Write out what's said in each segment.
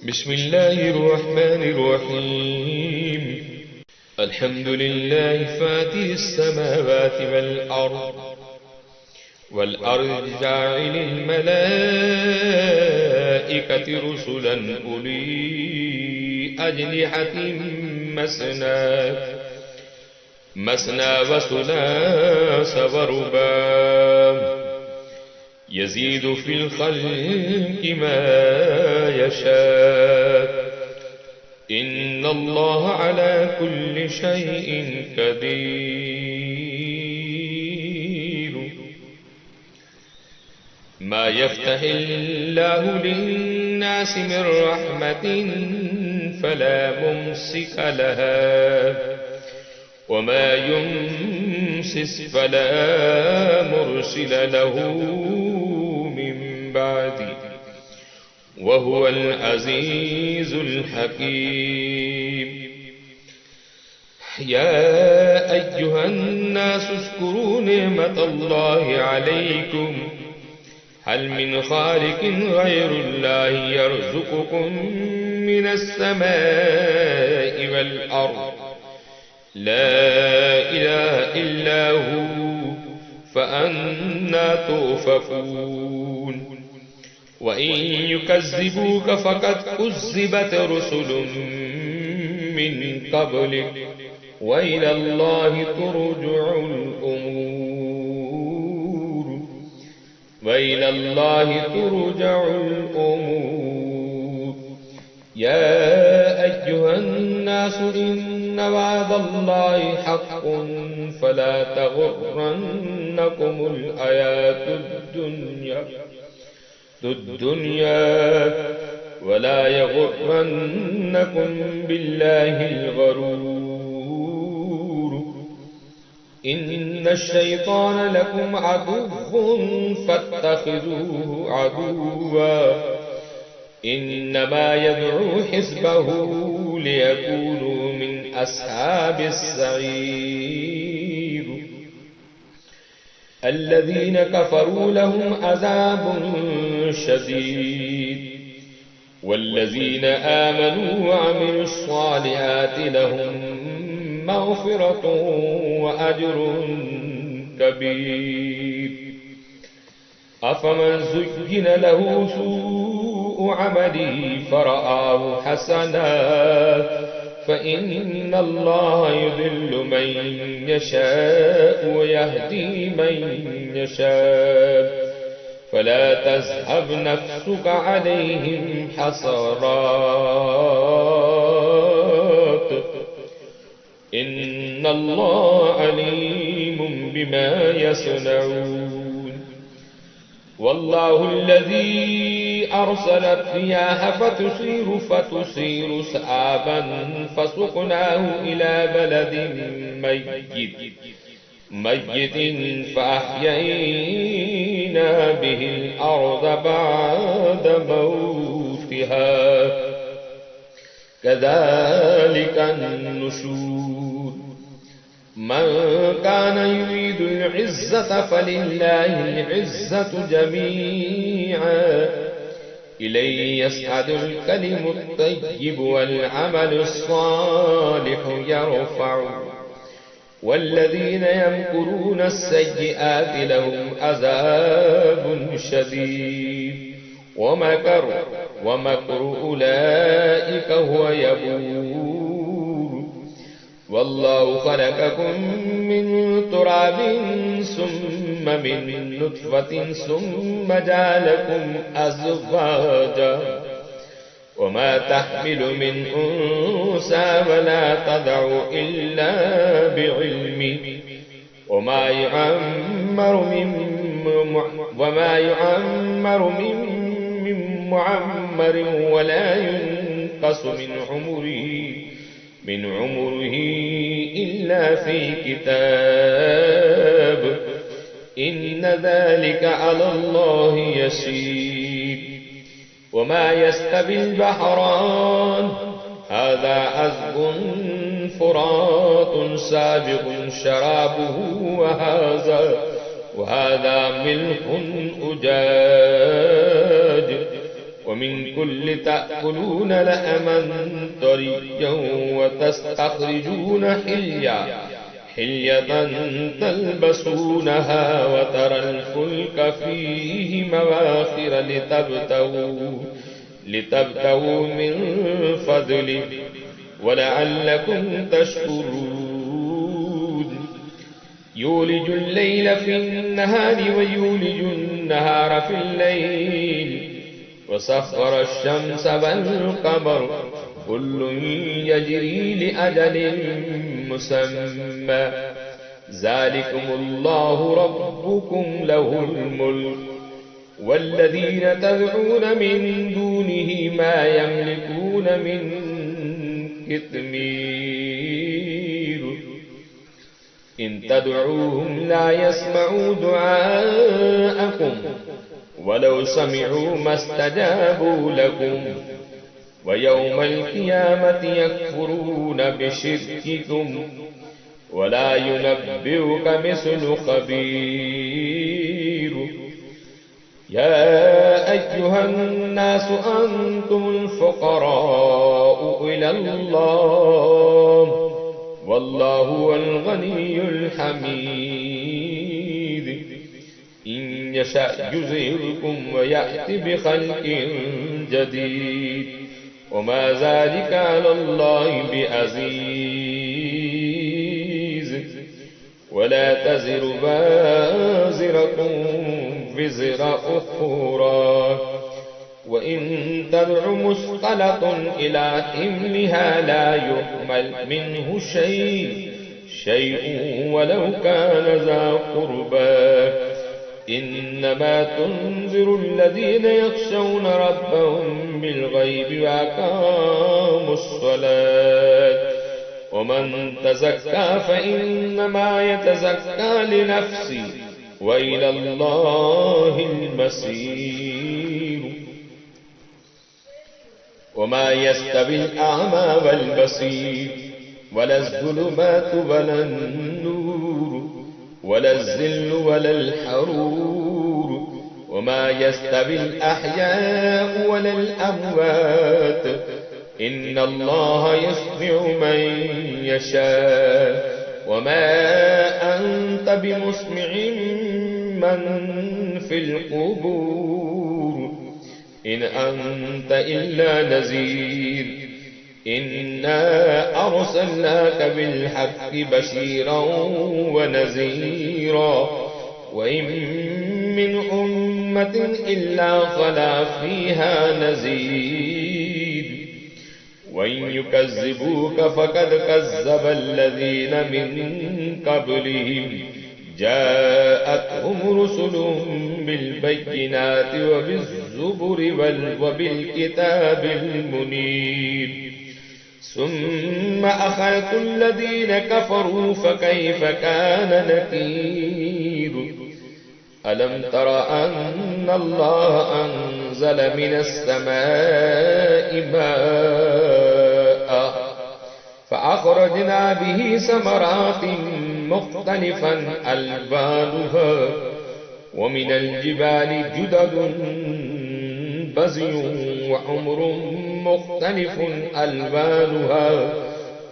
بسم الله الرحمن الرحيم. الحمد لله فاتر السماوات والأرض جاعل الملائكة رسلا أولي أجنحة مثنى وثلاث ورباع يزيد في الخلق ما يشاء إن الله على كل شيء قدير. ما يفتح الله للناس من رحمة فلا ممسك لها وما يمسس فلا مرسل له من بعده وهو العزيز الحكيم. يا أيها الناس اذكروا نعمة الله عليكم هل من خالق غير الله يرزقكم من السماء والأرض لا إله إلا هو فأنى تؤفكون. وإن يكذبوك فقد كذبت رسل من قبلك وإلى الله ترجع الأمور وإلى الله ترجع الأمور. يا أيها الناس إن وعد الله حق فلا تغرنكم الحياة الدنيا ولا يغرنكم بالله الغرور. إن الشيطان لكم عدو فاتخذوه عدوا إنما يدعو حزبه ليكونوا من أصحاب السعير. الذين كفروا لهم عذاب شديد والذين آمنوا وعملوا الصالحات لهم مغفرة وأجر كبير. أفمن زين له سوء عمله فرآه حسنا فإن الله يضل من يشاء ويهدي من يشاء فلا تذهب نفسك عليهم حسرات إن الله عليم بما يصنعون. والله الذي أرسل الرياح فتثير سحابا فسقناه إلى بلد ميت فأحيينا به الأرض بعد موتها كذلك النشور. من كان يريد العزة فلله العزة جميعا إليه يصعد الكلم الطيب والعمل الصالح يرفعه والذين يمكرون السيئات لهم عذاب شديد ومكر أولئك هو يبور. والله خلقكم من تراب ثم من نطفة ثم جعلكم أزواجا وما تحمل من أنثى ولا تضع إلا بعلمه وما يعمر من معمر ولا ينقص من عمره إلا في كتاب إن ذلك على الله يسير. وما يستوي البحران هذا عذب فرات سابغ شرابه وهذا ملح أجاج ومن كل تأكلون لحما طريا وتستخرجون حلية تلبسونها وترى الفلك فيه مواخر لتبتغوا من فضله ولعلكم تشكرون يولج الليل في النهار ويولج النهار في الليل وسخر الشمس والقمر كل يجري لأجل مسمى ذلكم الله ربكم له الملك والذين تدعون من دونه ما يملكون من قطمير إن تدعوهم لا يسمعوا دعاءكم ولو سمعوا ما استجابوا لكم ويوم القيامة يكفرون بشرككم ولا ينبئك مثل خبير يا أيها الناس أنتم الفقراء إلى الله والله هو الغني الحميد إن يشأ يذهبكم ويأتي بخلق جديد وما ذلك على الله بعزيز ولا تزر وازرة وزر أخرى وإن تدع مثقلة إلى حملها لا يحمل منه شيء ولو كان ذا قربى إنما تنذر الذين يخشون ربهم بالغيب وأقاموا الصلاة ومن تزكى فإنما يتزكى لنفسه وإلى الله المصير وما يستوي الأعمى والبصير ولا الظلمات ولا النور ولا الظل ولا الحرور وما يستوي الأحياء ولا الأموات إن الله يسمع من يشاء وما أنت بمسمع من في القبور إن أنت إلا نذير إنا أرسلناك بالحق بشيرا ونذيرا وإن من أمة إلا خلا فيها نذير وإن يكذبوك فقد كذب الذين من قبلهم جاءتهم رسلهم بالبينات وبالزبر وبالكتاب المنير ثم أخذت الذين كفروا فكيف كان نكير ألم تر أن الله أنزل من السماء ماء فأخرجنا به ثمرات مختلفا ألوانها ومن الجبال جدد بزي وحمر مختلف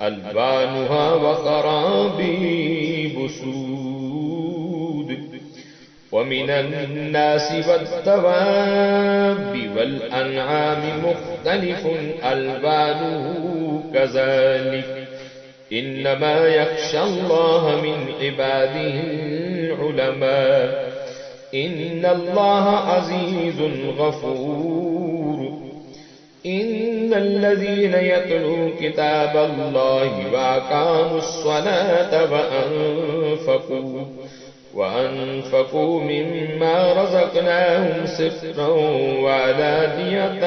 ألوانها وغرابيب سود ومن الناس والدواب والأنعام مختلف ألوانه كذلك إنما يخشى الله من عباده العلماء إن الله عزيز غفور إن الذين يتلون كتاب الله وأقاموا الصلاة وأنفقوا مما رزقناهم سرا وعلانية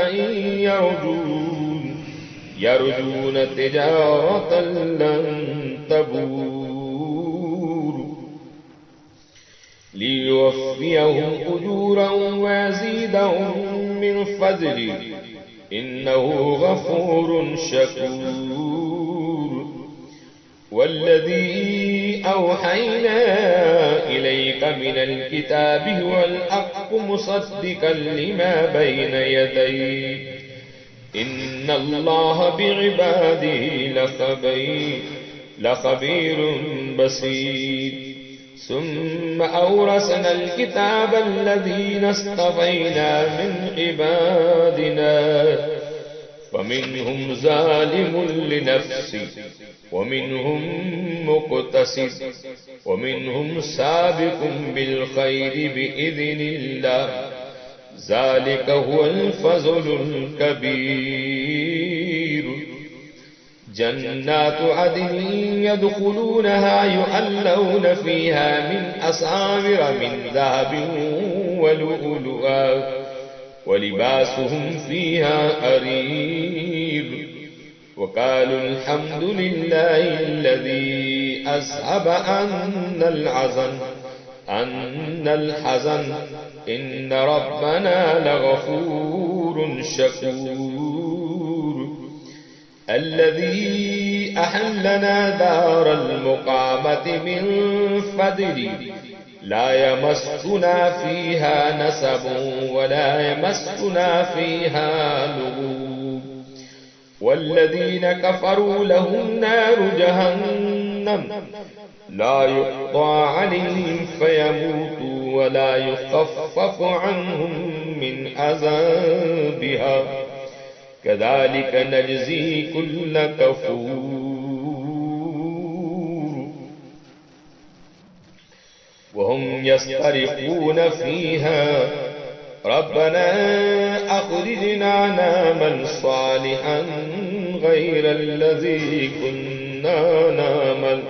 يرجون تجارة لن تبور ليوفيهم أجورهم ويزيدهم من فضله إنه غفور شكور والذي أوحينا إليك من الكتاب والحق الحق مصدقا لما بين يديه إن الله بعباده لخبير بصير ثم أورثنا الكتاب الذين اصطفينا من عبادنا فمنهم ظالم لنفسه ومنهم مقتصد ومنهم سابق بالخير بإذن الله ذلك هو الفضل الكبير جنات عدن يدخلونها يحلون فيها من أساور من ذهب ولؤلؤا ولباسهم فيها حرير وقالوا الحمد لله الذي أذهب عنا الحزن إن ربنا لغفور شكور الذي أحلنا دار المقامة من فضله لا يمسنا فيها نسب ولا يمسنا فيها لغوب والذين كفروا لهم نار جهنم لا يقطع عليهم فيموتوا ولا يخفف عنهم من عذابها كذلك نجزي كل كفور وهم يصطرخون فيها ربنا أخرجنا نعمل صالحا غير الذي كنا نعمل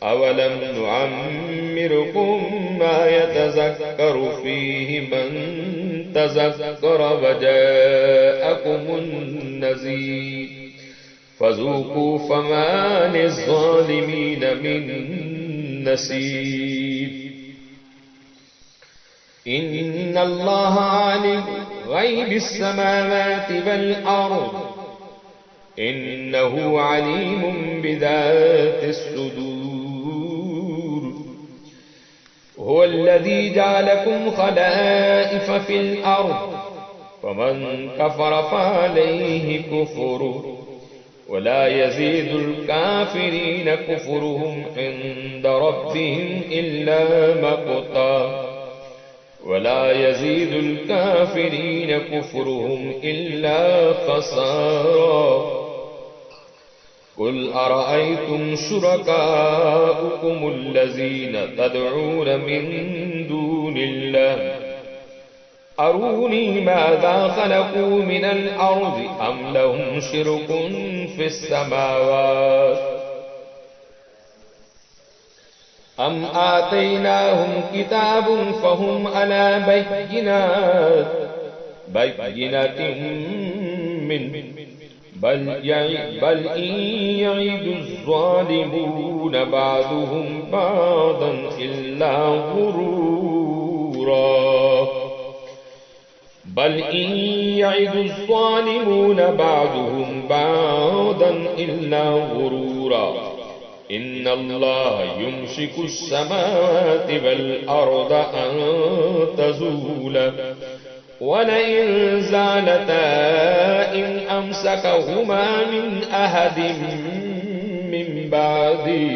أولم نعمركم ما يتذكر فيه من تذكر وجاءكم النذير فذوقوا فما للظالمين من نصير إن الله عالم غيب السماوات والأرض إنه عليم بذات الصدور هو الذي جعلكم خلائف في الأرض فمن كفر فعليه كفره ولا يزيد الكافرين كفرهم عند ربهم إلا مقتا ولا يزيد الكافرين كفرهم إلا خسارا قل أرأيتم شركاءكم الذين تدعون من دون الله أروني ماذا خلقوا من الأرض أم لهم شرك في السماوات أم آتيناهم كتاب فهم على بينة منه بل إن يعد الظالمون بعضهم بعضا إلا غرورا بل إن يعد الظالمون بعضهم بعضا إلا غرورا إن الله يمسك السماوات والأرض أن تزولا ولئن زالتا إن أمسكهما من أحد من بعده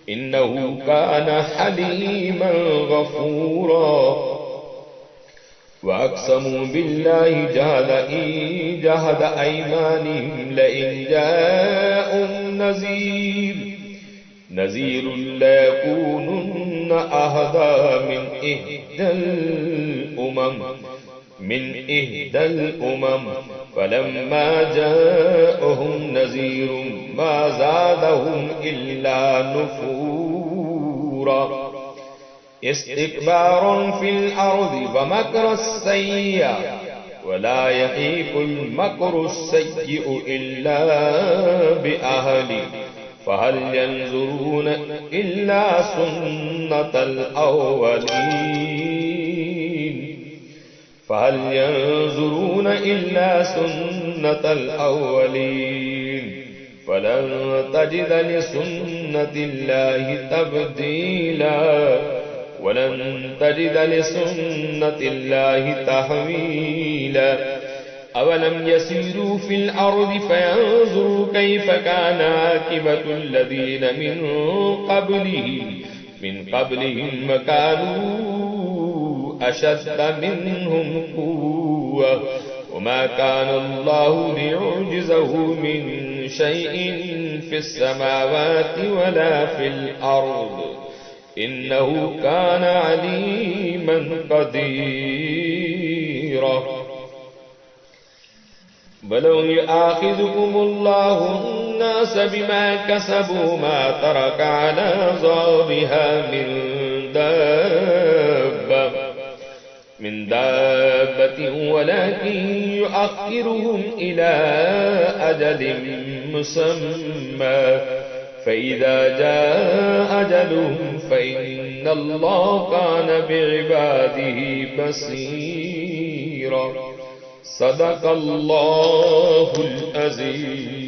إنه كان حليما غفورا وأقسموا بالله جهد أيمانهم لئن جاءهم نذير ليكونن أهدى من إحدى الأمم فلما جاءهم نذير ما زادهم إلا نفورا استكبارا في الأرض ومكر السيء ولا يحيق المكر السيء إلا بأهله فهل ينظرون إلا سنة الأولين فلن تجد لسنة الله تبديلا ولن تجد لسنة الله تحويلا أولم يسيروا في الأرض فينظروا كيف كان عاقبة الذين من قبلهم وكانوا أشد منهم قوة وما كان الله ليعجزه من شيء في السماوات ولا في الأرض إنه كان عليما قديرا ولو يؤاخذكم الله الناس بما كسبوا ما ترك على ظهرها من دابة ولكن يؤخرهم إلى أجل مسمى فإذا جاء أجلهم فإن الله كان بعباده بصيرا صدق الله العظيم.